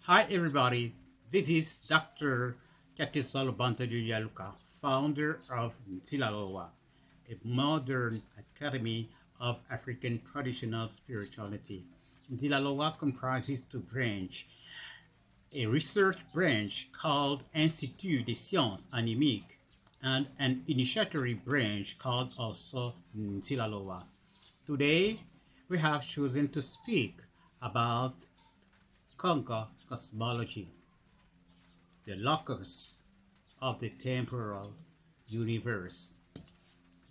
Hi everybody, this is Dr. Katisolo Bantaduyaluka, founder of Ntilalowa, a modern academy of African traditional spirituality. Ntilalowa comprises two branches, a research branch called Institut des Sciences Animiques and an initiatory branch called also Ntilalowa. Today, we have chosen to speak about KＯNGO cosmology, the locus of the temporal universe.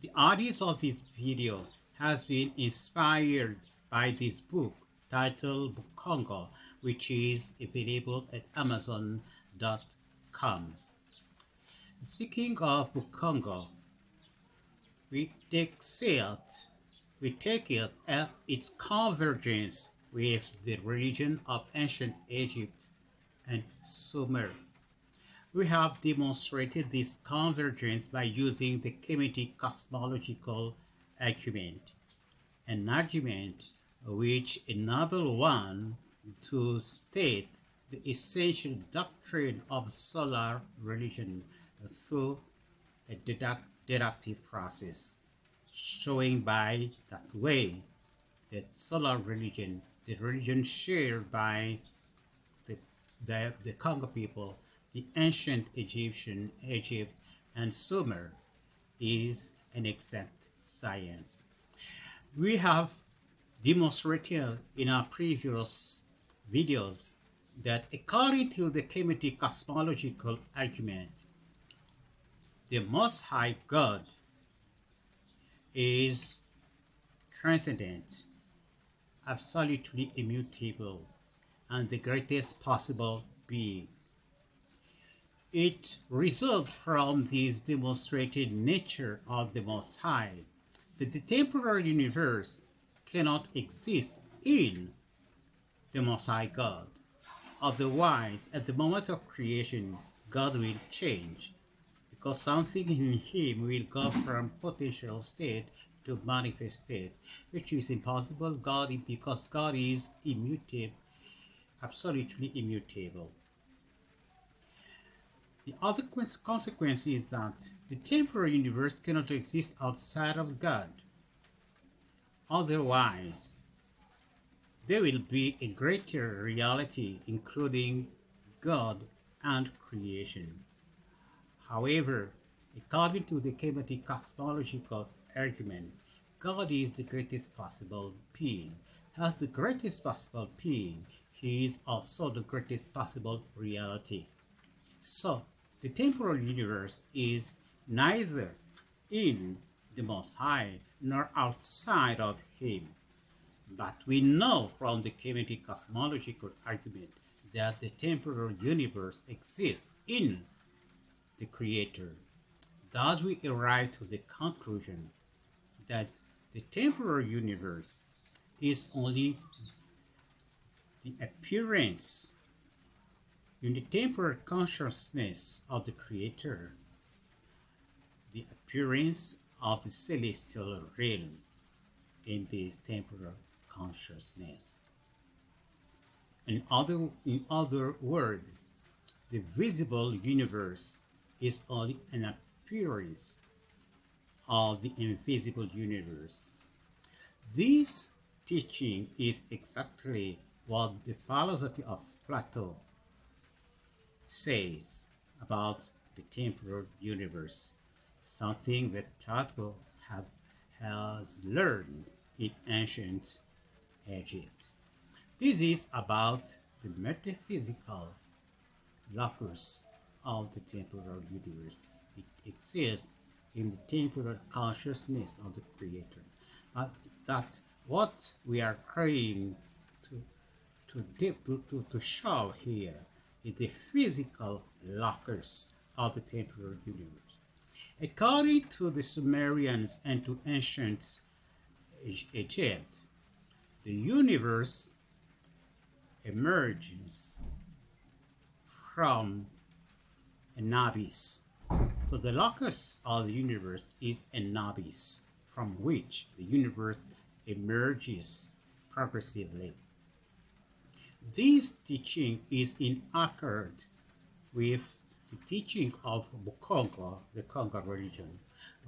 The audience of this video has been inspired by this book titled Bukôngo, which is available at Amazon.com. Speaking of Bukôngo, we take it at its convergence with the religion of ancient Egypt and Sumer. We have demonstrated this convergence by using the Kemetic cosmological argument, an argument which enables one to state the essential doctrine of solar religion through a deductive process, showing by that way that solar religion, the religion shared by the Congo people, the ancient Egypt, and Sumer, is an exact science. We have demonstrated in our previous videos that according to the Kemetic cosmological argument, the Most High God is transcendent, absolutely immutable, and the greatest possible being. It results from this demonstrated nature of the Most High that the temporal universe cannot exist in the Most High God. Otherwise, at the moment of creation, God will change, because something in him will go from potential state to manifest state, which is impossible because God is immutable, absolutely immutable. The other consequence is that the temporal universe cannot exist outside of God. Otherwise, there will be a greater reality, including God and creation. However, according to the Kemetic cosmological argument, God is the greatest possible being. As the greatest possible being, he is also the greatest possible reality. So, the temporal universe is neither in the Most High nor outside of him. But we know from the Kemetic cosmological argument that the temporal universe exists in the Creator. Thus we arrive to the conclusion that the temporal universe is only the appearance in the temporal consciousness of the Creator, the appearance of the celestial realm in this temporal consciousness. In other words, the visible universe is only an appearance of the invisible universe. This teaching is exactly what the philosophy of Plato says about the temporal universe, something that Plato has learned in ancient Egypt. This is about the metaphysical locus of the temporal universe. It exists in the temporal consciousness of the Creator. But that what we are trying to show here is the physical locus of the temporal universe. According to the Sumerians and to ancient Egypt, the universe emerges from an abyss. So the locus of the universe is an abyss from which the universe emerges progressively. This teaching is in accord with the teaching of Bukôngo, the Congo religion,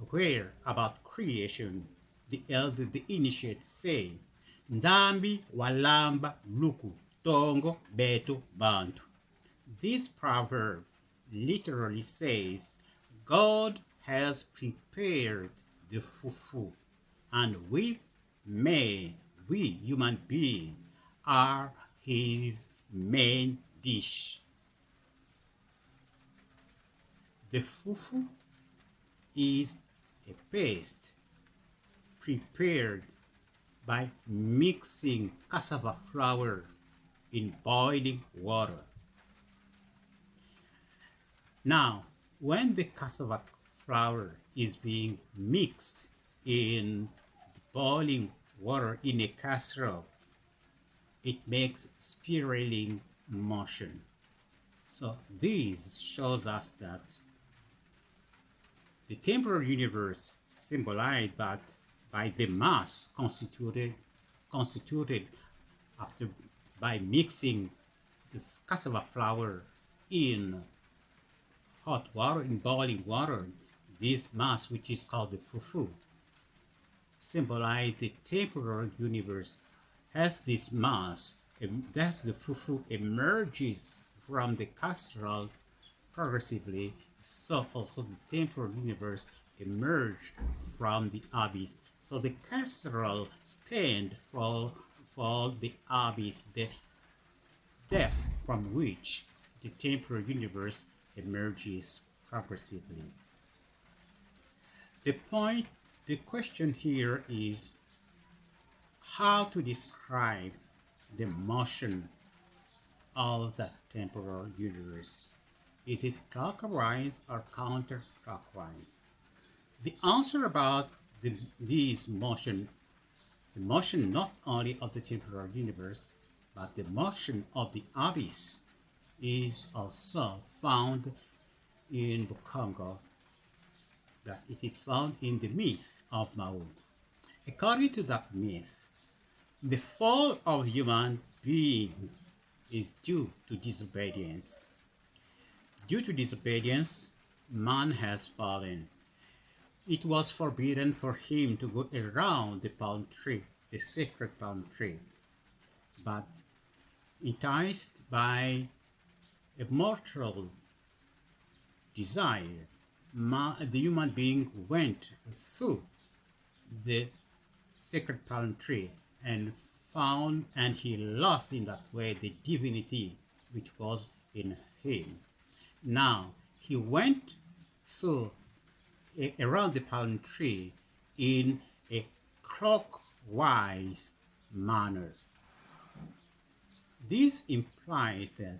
where about creation, the initiates say, Nzambi walamba luku tongo betu bantu. This proverb literally says, God has prepared the fufu, and we human beings, are his main dish. The fufu is a paste prepared by mixing cassava flour in boiling water. Now, when the cassava flour is being mixed in the boiling water in a casserole, it makes spiraling motion. So this shows us that the temporal universe symbolized by the mass constituted after by mixing the cassava flour in hot water, in boiling water, this mass, which is called the fufu, symbolize the temporal universe. As this mass, as the fufu emerges from the casserole progressively, so also the temporal universe emerged from the abyss. So the casserole stands for the abyss, the depth from which the temporal universe emerges progressively. The question here is how to describe the motion of the temporal universe. Is it clockwise or counterclockwise? The answer about this motion, the motion not only of the temporal universe, but the motion of the abyss, is also found in Bukôngo, that it is found in the myth of Maui. According to that myth, the fall of human being is due to disobedience. Due to disobedience, man has fallen. It was forbidden for him to go around the palm tree, the sacred palm tree. But enticed by a mortal desire, the human being went through the sacred palm tree and he lost in that way the divinity which was in him. Now he went through around the palm tree in a clockwise manner. This implies that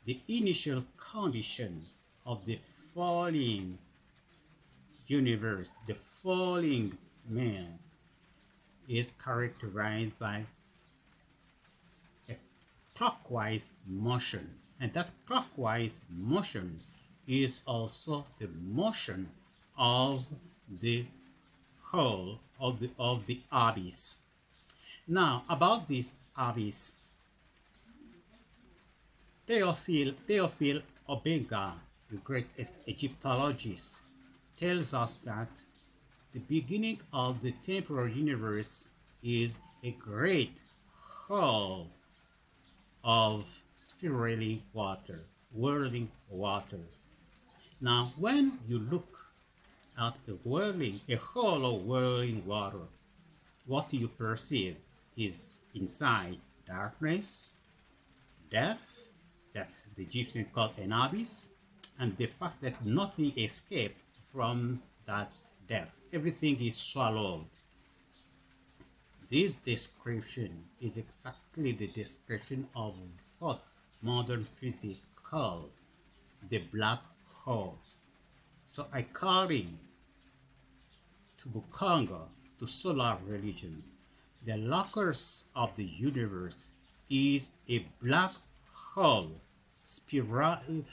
the initial condition of the falling universe, the falling man, is characterized by a clockwise motion, and that clockwise motion is also the motion of the whole of the abyss. Now, about this abyss, Théophile Obenga, the great Egyptologist, tells us that the beginning of the temporal universe is a great hole of spiraling water, whirling water. Now, when you look at a hole of whirling water, what you perceive is inside darkness, depth, that's the Egyptians call an abyss, and the fact that nothing escaped from that depth. Everything is swallowed. This description is exactly the description of what modern physics call the black hole. So according to Bukôngo, to solar religion, the locus of the universe is a black hole spiraling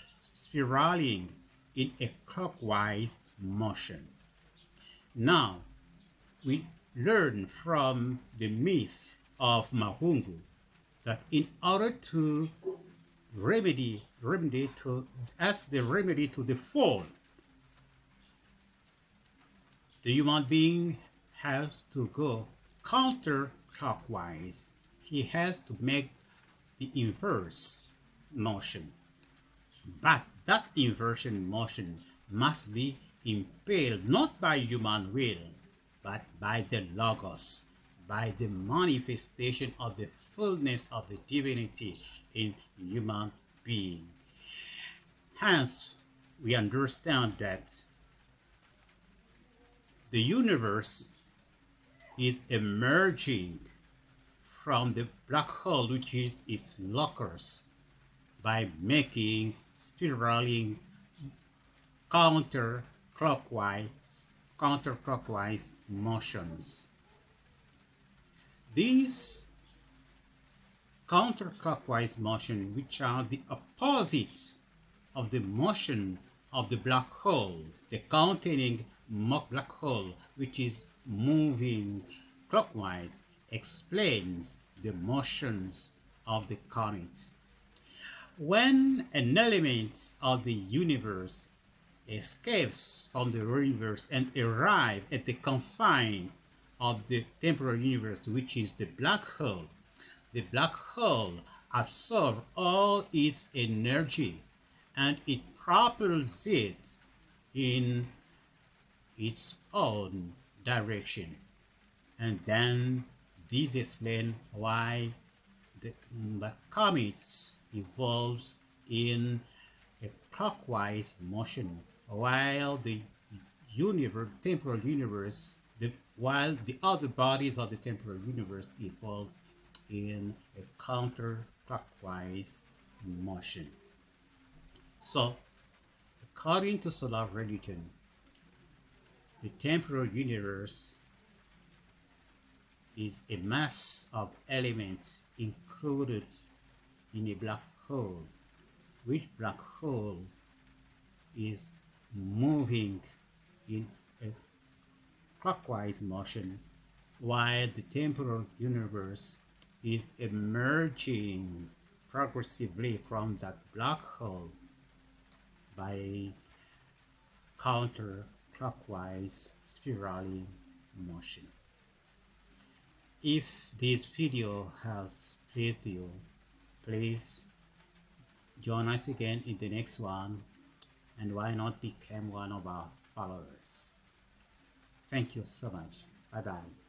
in a clockwise motion. Now, we learn from the myth of Mahungu that in order to remedy to as the remedy to the fall, the human being has to go counterclockwise. He has to make the inverse motion. But that inversion motion must be impelled not by human will, but by the Logos, by the manifestation of the fullness of the divinity in human being. Hence, we understand that the universe is emerging from the black hole, which is its locus, by making spiraling counterclockwise motions. These counterclockwise motions, which are the opposites of the motion of the black hole, the containing black hole, which is moving clockwise, explains the motions of the comets. When an element of the universe escapes from the universe and arrives at the confine of the temporal universe, which is the black hole absorbs all its energy and it propels it in its own direction. And then this explains why the comets evolves in a clockwise motion, while the temporal universe, while the other bodies of the temporal universe evolve in a counterclockwise motion. So, according to solar religion, the temporal universe is a mass of elements included in a black hole, which black hole is moving in a clockwise motion, while the temporal universe is emerging progressively from that black hole by counterclockwise spiraling motion. If this video has pleased you, please join us again in the next one, and why not become one of our followers. Thank you so much. Bye bye.